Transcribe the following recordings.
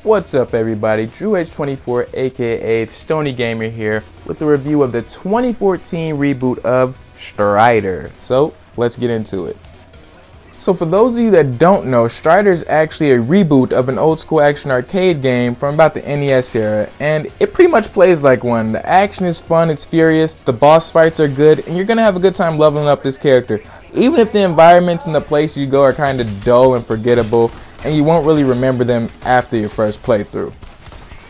What's up everybody, DrewH24 aka StoneyGamer here with a review of the 2014 reboot of Strider. So let's get into it. So for those of you that don't know, Strider is actually a reboot of an old school action arcade game from about the NES era, and it pretty much plays like one. The action is fun, it's furious, the boss fights are good, and you're gonna have a good time leveling up this character. Even if the environments and the places you go are kinda dull and forgettable, and you won't really remember them after your first playthrough.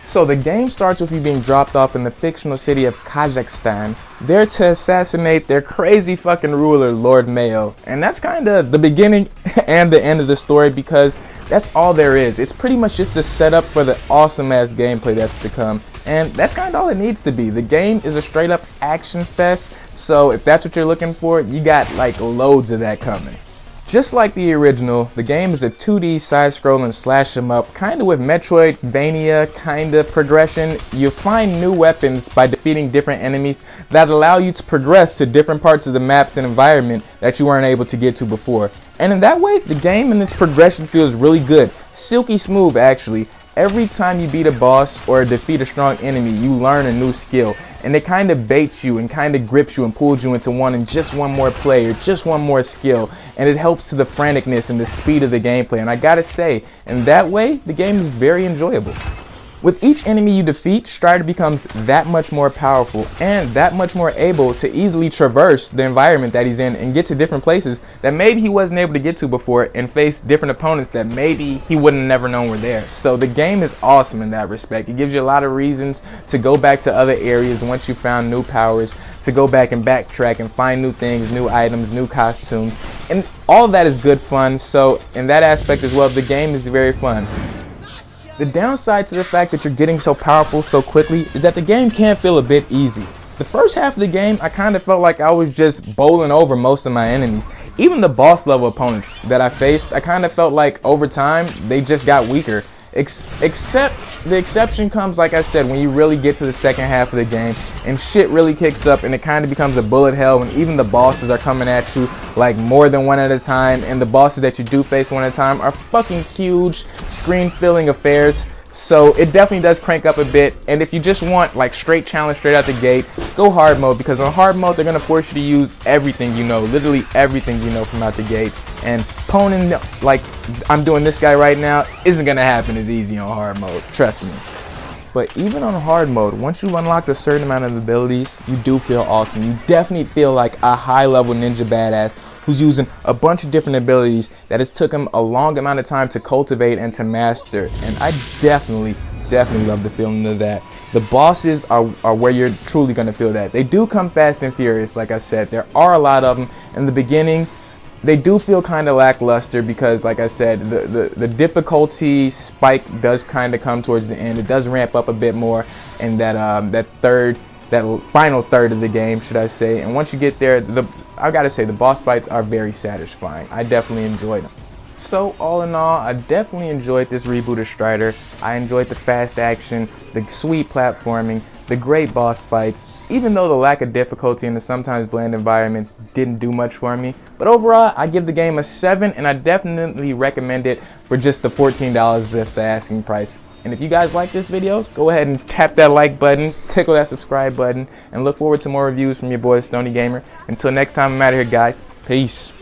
So the game starts with you being dropped off in the fictional city of Kazakhstan, there to assassinate their crazy fucking ruler, Lord Mayo. And that's kinda the beginning and the end of the story, because that's all there is. It's pretty much just a setup for the awesome ass gameplay that's to come. And that's kinda all it needs to be. The game is a straight up action fest, so if that's what you're looking for, you got like loads of that coming. Just like the original, the game is a 2D side-scrolling slash 'em up, kinda with Metroidvania kinda progression. You find new weapons by defeating different enemies that allow you to progress to different parts of the maps and environment that you weren't able to get to before. And in that way, the game and its progression feels really good. Silky smooth actually. Every time you beat a boss or defeat a strong enemy, you learn a new skill, and it kind of baits you and kind of grips you and pulls you into wanting just one more play or just one more skill, and it helps to the franticness and the speed of the gameplay. And I gotta say, in that way, the game is very enjoyable. With each enemy you defeat, Strider becomes that much more powerful and that much more able to easily traverse the environment that he's in and get to different places that maybe he wasn't able to get to before, and face different opponents that maybe he wouldn't have never known were there. So the game is awesome in that respect. It gives you a lot of reasons to go back to other areas once you found new powers, to go back and backtrack and find new things, new items, new costumes, and all of that is good fun. So in that aspect as well, the game is very fun. The downside to the fact that you're getting so powerful so quickly is that the game can feel a bit easy. The first half of the game, I kind of felt like I was just bowling over most of my enemies. Even the boss level opponents that I faced, I kind of felt like over time they just got weaker. Except the exception comes, like I said, when you really get to the second half of the game and shit really kicks up and it kind of becomes a bullet hell when even the bosses are coming at you like more than one at a time, and the bosses that you do face one at a time are fucking huge screen filling affairs. So it definitely does crank up a bit, and if you just want like straight challenge straight out the gate, go hard mode, because on hard mode they're going to force you to use everything you know, literally everything you know from out the gate, and poning like I'm doing this guy right now isn't going to happen as easy on hard mode, trust me. But even on hard mode, once you unlock a certain amount of abilities, you do feel awesome. You definitely feel like a high level ninja badass who's using a bunch of different abilities that has took him a long amount of time to cultivate and to master. And I definitely love the feeling of that. The bosses are where you're truly going to feel that. They do come fast and furious, like I said. There are a lot of them. In the beginning, they do feel kind of lackluster because, like I said, the difficulty spike does kind of come towards the end. It does ramp up a bit more in that final third of the game, should I say. And once you get there, I gotta say, the boss fights are very satisfying. I definitely enjoyed them. So all in all, I definitely enjoyed this reboot of Strider. I enjoyed the fast action, the sweet platforming, the great boss fights, even though the lack of difficulty and the sometimes bland environments didn't do much for me. But overall, I give the game a 7, and I definitely recommend it for just the $14 that's the asking price. And if you guys like this video, go ahead and tap that like button, tickle that subscribe button, and look forward to more reviews from your boy StoneyGamer. Until next time, I'm out of here, guys. Peace.